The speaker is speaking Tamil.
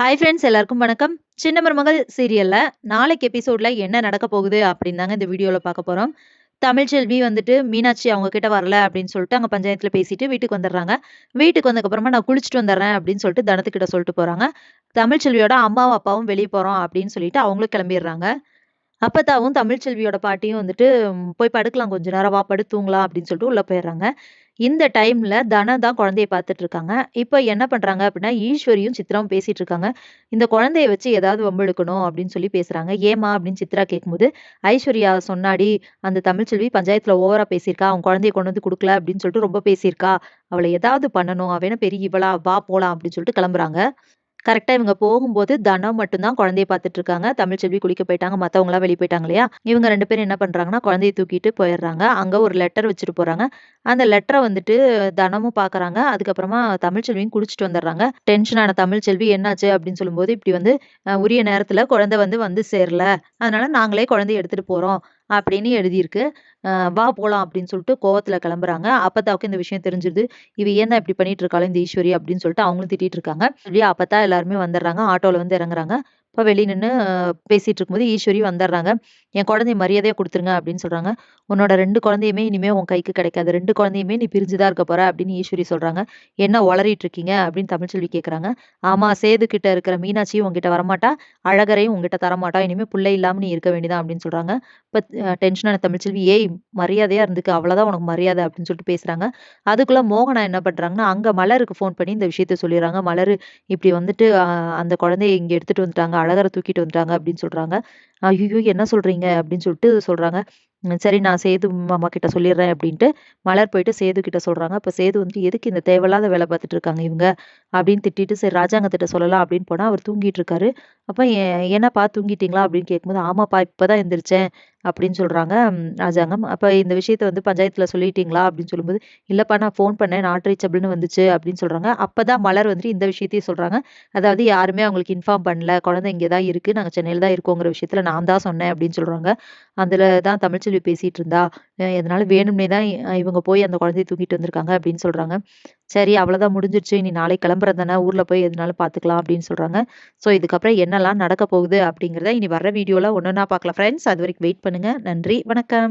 ஹாய் ஃப்ரெண்ட்ஸ் எல்லாருக்கும் வணக்கம். சின்ன மருமகள் சீரியல்ல நாளைக்கு எபிசோட்ல என்ன நடக்க போகுது அப்படின்னு தாங்க இந்த வீடியோல பார்க்க போறோம். தமிழ்ச்செல்வி வந்துட்டு மீனாட்சி அவங்க கிட்ட வரல அப்படின்னு சொல்லிட்டு அங்க பஞ்சாயத்துல பேசிட்டு வீட்டுக்கு வந்துடுறாங்க. வீட்டுக்கு வந்ததுக்கப்புறமா நான் குளிச்சுட்டு வந்துடுறேன் அப்படின்னு சொல்லிட்டு தனத்துக்கிட்ட சொல்லிட்டு போறாங்க. தமிழ்ச்செல்வியோட அம்மாவும் அப்பாவும் வெளியே போறோம் அப்படின்னு சொல்லிட்டு அவங்களும் கிளம்பிடுறாங்க. அப்பத்தாவும் தமிழ்ச்செல்வியோட பாட்டியும் வந்துட்டு போய் படுக்கலாம் கொஞ்ச நேரம் வா படுத்து தூங்கலாம் அப்படின்னு சொல்லிட்டு உள்ள போயிடுறாங்க. இந்த டைம்ல தனா தான் குழந்தைய பார்த்துட்டு இருக்காங்க. இப்ப என்ன பண்றாங்க அப்படின்னா, ஈஸ்வரியும் சித்ராவும் பேசிட்டு இருக்காங்க. இந்த குழந்தைய வச்சு ஏதாவது வம்பு இழுக்கணும் அப்படின்னு சொல்லி பேசுறாங்க. ஏம்மா அப்படின்னு சித்ரா கேட்கும்போது, ஐஸ்வர்யா சொன்னாடி அந்த தமிழ்ச்செல்வி பஞ்சாயத்துல ஓவரா பேசியிருக்கா. அவன் குழந்தைய கொண்டு வந்து குடுக்கல அப்படின்னு சொல்லிட்டு ரொம்ப பேசியிருக்கா. அவள ஏதாவது பண்ணணும். அவ என்ன பெரிய இவளா? வா போலாம் அப்படின்னு சொல்லிட்டு கிளம்புறாங்க. கரெக்ட்டா இவங்க போகும்போது தனம் மட்டும் தான் குழந்தைய பார்த்துட்டு இருக்காங்க. தமிழ்ச்செல்வி குளிக்க போயிட்டாங்க. மத்தவங்கலாம் வெளிய போயிட்டாங்க இல்லையா? இவங்க 2 பேரும் என்ன பண்றாங்கன்னா, குழந்தைய தூக்கிட்டு போயிடுறாங்க. அங்க ஒரு லெட்டர் வச்சுட்டு போறாங்க. அந்த லெட்டர வந்துட்டு தனமும் பார்க்குறாங்க. அதுக்கப்புறமா தமிழ்ச்செல்வியும் குளிச்சுட்டு வந்துடுறாங்க. டென்ஷன் ஆன தமிழ்ச்செல்வி என்னாச்சு அப்படின்னு சொல்லும்போது, இப்படி வந்து உரிய நேரத்துல குழந்தை வந்து சேரல. அதனால நாங்களே குழந்தைய எடுத்துட்டு போறோம் அப்படின்னு எழுதியிருக்கு. வா போலாம் அப்படின்னு சொல்லிட்டு கோவத்துல கிளம்புறாங்க. அப்பத்தாவுக்கு இந்த விஷயம் தெரிஞ்சுருது. இவ ஏன் தான் இப்படி பண்ணிட்டு இருக்காளோ இந்த ஈஸ்வரி அப்படின்னு சொல்லிட்டு அவங்களும் திட்டிட்டு இருக்காங்க. சொல்லி அப்பத்தா எல்லாருமே வந்துடுறாங்க. ஆட்டோல வந்து இறங்குறாங்க. அப்ப வெளிய நின்னு பேசிட்டு இருக்கும்போது ஈஸ்வரி வந்துடுறாங்க. என் குழந்தைய மரியாதையா குடுத்துருங்க அப்படின்னு சொல்றாங்க. உன்னோட 2 குழந்தையுமே இனிமே உன் கைக்கு கிடைக்காது. 2 குழந்தையுமே நீ பிரிஞ்சு தான் இருக்க போற அப்படின்னு ஈஸ்வரி சொல்றாங்க. என்ன உளறிட்டு இருக்கீங்க அப்படின்னு தமிழ்ச்செல்வி கேட்கறாங்க. ஆமா சேது கிட்ட இருக்கிற மீனாட்சியும் உன்கிட்ட வரமாட்டா. அழகரையும் உன்கிட்ட தரமாட்டா. இனிமே புள்ள இல்லாம நீ இருக்க வேண்டியதான் அப்படின்னு சொல்றாங்க. இப்ப டென்ஷனான தமிழ்ச்செல்வி ஏய் மரியாதையா இருந்துக்க. அவ்வளவுதான் உனக்கு மரியாதை அப்படின்னு சொல்லிட்டு பேசுறாங்க. அதுக்குள்ள மோகனா என்ன பண்றாங்கன்னா, அங்க மலருக்கு ஃபோன் பண்ணி இந்த விஷயத்த சொல்லிர்றாங்க. மலரு இப்படி வந்துட்டு அந்த குழந்தைய இங்க எடுத்துட்டு வந்துட்டாங்க. அழகர தூக்கிட்டு வந்துட்டாங்க அப்படின்னு சொல்றாங்க. ஐய்யய்யோ! என்ன சொல்றீங்க? அப்படின்னு சொல்லிட்டு சொல்றாங்க. சரி நான் சேது மாமா கிட்ட சொல்லிடுறேன் அப்படின்ட்டு மலர் போயிட்டு சேது கிட்ட சொல்றாங்க. அப்ப சேது வந்துட்டு எதுக்கு இந்த தேவையில்லாத வேலை பார்த்துட்டு இருக்காங்க இவங்க அப்படின்னு திட்டிட்டு சரி ராஜாங்கத்திட்ட சொல்லலாம் அப்படின்னு போனா அவர் தூங்கிட்டு இருக்காரு. அப்ப என்னப்பா தூங்கிட்டீங்களா அப்படின்னு கேட்கும்போது ஆமாப்பா இப்பதான் எந்திரிச்சேன் அப்படின்னு சொல்றாங்க ராஜாங்கம். அப்ப இந்த விஷயத்த வந்து பஞ்சாயத்துல சொல்லிட்டீங்களா அப்படின்னு சொல்லும்போது இல்லப்பா நான் ஃபோன் பண்ணேன் நாட் ரீச்சபிள்னு வந்துச்சு அப்படின்னு சொல்றாங்க. அப்பதான் மலர் வந்துட்டு இந்த விஷயத்தையும் சொல்றாங்க. அதாவது யாருமே அவங்களுக்கு இன்ஃபார்ம் பண்ணல. குழந்தை இங்க தான் இருக்கு. நாங்க சென்னையில தான் இருக்கோங்கிற விஷயத்துல நான் தான் சொன்னேன் அப்படின்னு சொல்றாங்க. அதுல தான் தமிழ்ச்செல்வி பேசிட்டு இருந்தா. இதனால வேணும்னே தான் இவங்க போய் அந்த குழந்தைய தூக்கிட்டு வந்திருக்காங்க அப்படின்னு சொல்றாங்க. சரி அவ்வளோதான் முடிஞ்சிருச்சு. இனி நாளைக்கு கிளம்புறது தானே ஊர்ல போய் எதுனாலும் பார்த்துக்கலாம் அப்படின்னு சொல்றாங்க. ஸோ இதுக்கப்புறம் என்னலாம் நடக்க போகுது அப்படிங்கிறத இனி வர்ற வீடியோல ஒண்ணொண்ணா பார்க்கலாம் ஃப்ரெண்ட்ஸ். அதுவரைக்கும் வெயிட் பண்ணுங்க. நன்றி, வணக்கம்.